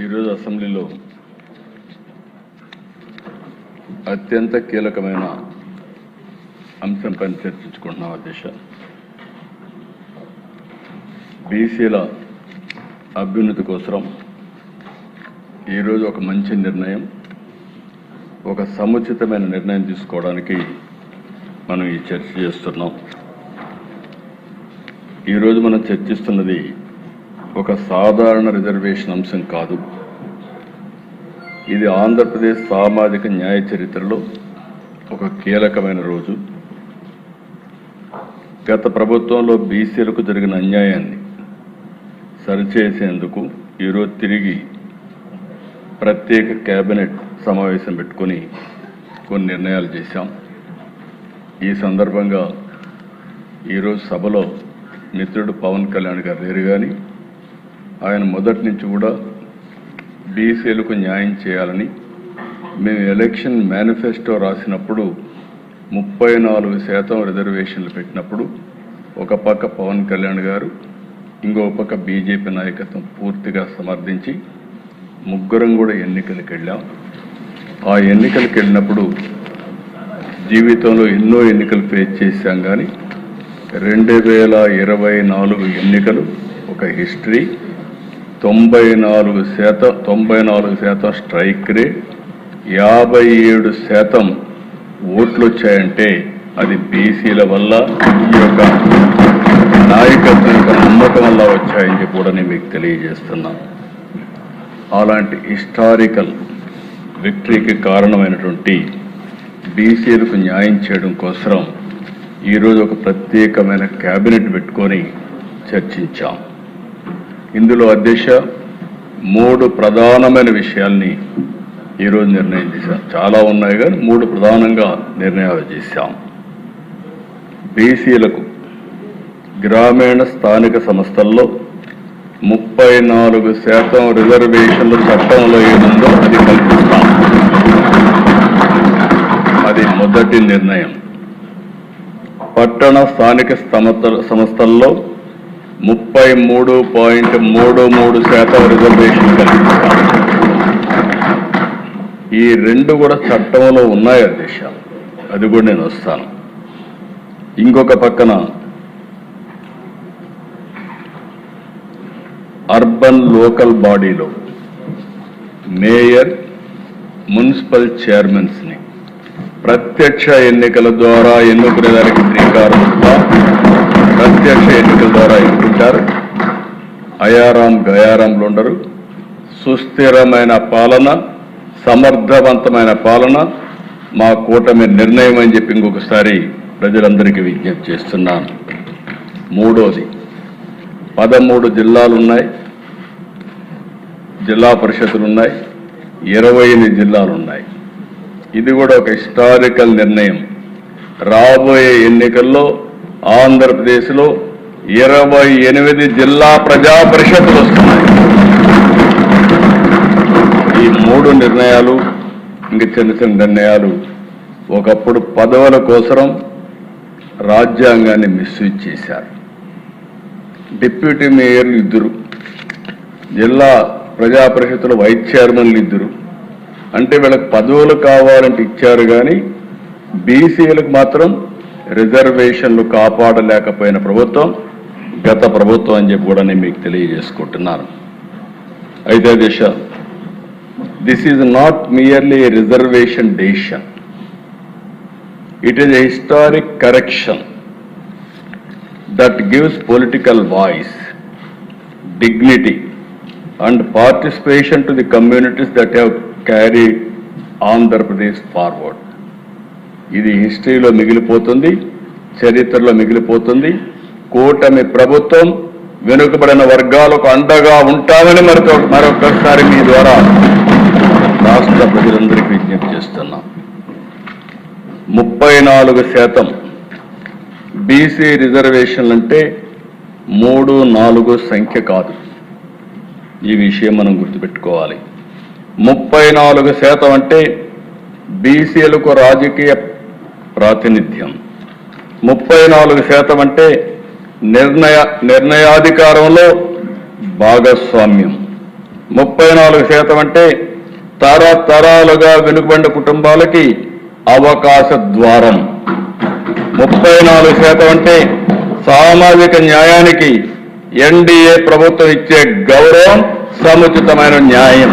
ఈరోజు అసెంబ్లీలో అత్యంత కీలకమైన అంశంపై చర్చించుకుంటున్నాం. అధ్యక్ష, బీసీల అభ్యున్నతి కోసం ఈరోజు ఒక మంచి నిర్ణయం, ఒక సముచితమైన నిర్ణయం తీసుకోవడానికి మనం ఈ చర్చ చేస్తున్నాం. ఈరోజు మనం చర్చిస్తున్నది ఒక సాధారణ రిజర్వేషన్ అంశం కాదు. ఇది ఆంధ్రప్రదేశ్ సామాజిక న్యాయ చరిత్రలో ఒక కీలకమైన రోజు. గత ప్రభుత్వంలో బీసీలకు జరిగిన అన్యాయాన్ని సరిచేసేందుకు ఈరోజు తిరిగి ప్రత్యేక కేబినెట్ సమావేశం పెట్టుకొని కొన్ని నిర్ణయాలు చేశాం. ఈ సందర్భంగా ఈరోజు సభలో మిత్రుడు పవన్ కళ్యాణ్ గారు లేరు, కానీ ఆయన మొదటి నుంచి కూడా బీసీలకు న్యాయం చేయాలని మేము ఎలక్షన్ మేనిఫెస్టో రాసినప్పుడు 34% రిజర్వేషన్లు పెట్టినప్పుడు ఒక పక్క పవన్ కళ్యాణ్ గారు, ఇంకో పక్క బీజేపీ నాయకత్వం పూర్తిగా సమర్థించి ముగ్గురం కూడా ఎన్నికలకు వెళ్ళాం. ఆ ఎన్నికలకు వెళ్ళినప్పుడు జీవితంలో ఎన్నో ఎన్నికలు ఫేస్ చేశాం, కానీ 2024 ఎన్నికలు ఒక హిస్టరీ. 94% స్ట్రైక్ రేట్, 57% ఓట్లు వచ్చాయంటే అది బీసీల వల్ల, ఈ యొక్క నాయకత్వం యొక్క నమ్మకం వల్ల వచ్చాయని చెప్పి కూడా నేను మీకు తెలియజేస్తున్నాను. అలాంటి హిస్టారికల్ విక్టరీకి కారణమైనటువంటి బీసీలకు న్యాయం చేయడం కోసం ఈరోజు ఒక ప్రత్యేకమైన క్యాబినెట్ పెట్టుకొని చర్చించాం. ఇందులో అధ్యక్ష 3 ప్రధానమైన విషయాల్ని ఈరోజు నిర్ణయం చేశాం. చాలా ఉన్నాయి, కానీ 3 ప్రధానంగా నిర్ణయాలు చేశాం. బీసీలకు గ్రామీణ స్థానిక సంస్థల్లో 34% రిజర్వేషన్లు చట్టంలో ఏముందో అది కల్పిస్తాం. అది మొదటి నిర్ణయం. పట్టణ స్థానిక సంస్థల్లో 33.33% రిజర్వేషన్ కల్పిస్తాం. ఈ 2 కూడా చట్టంలో ఉన్నాయి అధ్యక్ష, అది కూడా నేను వస్తాను. ఇంకొక పక్కన అర్బన్ లోకల్ బాడీలో మేయర్, మున్సిపల్ చైర్మన్స్ని ప్రత్యక్ష ఎన్నికల ద్వారా ఎన్నుకునేదానికి శ్రీకారం చుట్టాం. ప్రత్యక్ష ఎన్నికల ద్వారా ఎన్నుకుంటారు. అయారాం గయారాంలు ఉండరు. సుస్థిరమైన పాలన, సమర్థవంతమైన పాలన మా కూటమి నిర్ణయం అని చెప్పి ఇంకొకసారి ప్రజలందరికీ విజ్ఞప్తి చేస్తున్నాను. మూడోది, 13 జిల్లాలు ఉన్నాయి, జిల్లా పరిషత్తులు ఉన్నాయి, 28 జిల్లాలు ఉన్నాయి. ఇది కూడా ఒక హిస్టారికల్ నిర్ణయం. రాబోయే ఎన్నికల్లో ఆంధ్రప్రదేశ్లో 28 జిల్లా ప్రజా పరిషత్తులు వస్తున్నాయి. ఈ 3 నిర్ణయాలు, ఇంక చిన్న చిన్న నిర్ణయాలు, ఒకప్పుడు పదవుల కోసం రాజ్యాంగాన్ని మిస్యూజ్ చేశారు. డిప్యూటీ మేయర్లు 2, జిల్లా ప్రజా పరిషత్తుల వైస్ చైర్మన్లు 2. అంటే వీళ్ళకి పదవులు కావాలంటే ఇచ్చారు, కానీ బీసీలకు మాత్రం రిజర్వేషన్లు కాపాడలేకపోయిన ప్రభుత్వం గత ప్రభుత్వం అని చెప్పి కూడా నేను మీకు తెలియజేసుకుంటున్నాను. అయితే దిశ, this is not merely a reservation decision. It is a historic correction that gives political voice, dignity and participation to the communities that have carried Andhra Pradesh forward. ఇది హిస్టరీలో మిగిలిపోతుంది, చరిత్రలో మిగిలిపోతుంది. కూటమి ప్రభుత్వం వెనుకబడిన వర్గాలకు అండగా ఉంటామని మరొకసారి మీ ద్వారా రాష్ట్ర ప్రజలందరికీ విజ్ఞప్తి చేస్తున్నాం. 34% బీసీ రిజర్వేషన్లు అంటే 3-4 సంఖ్య కాదు. ఈ విషయం మనం గుర్తుపెట్టుకోవాలి. 34% అంటే బీసీలకు రాజకీయ ప్రాతినిధ్యం, 34% అంటే నిర్ణయాధికారంలో భాగస్వామ్యం, 34% అంటే తరతరాలుగా వెనుకబడిన కుటుంబాలకి అవకాశ ద్వారం. 34% అంటే సామాజిక న్యాయానికి ఎన్డీఏ ప్రభుత్వం ఇచ్చే గౌరవం, సముచితమైన న్యాయం.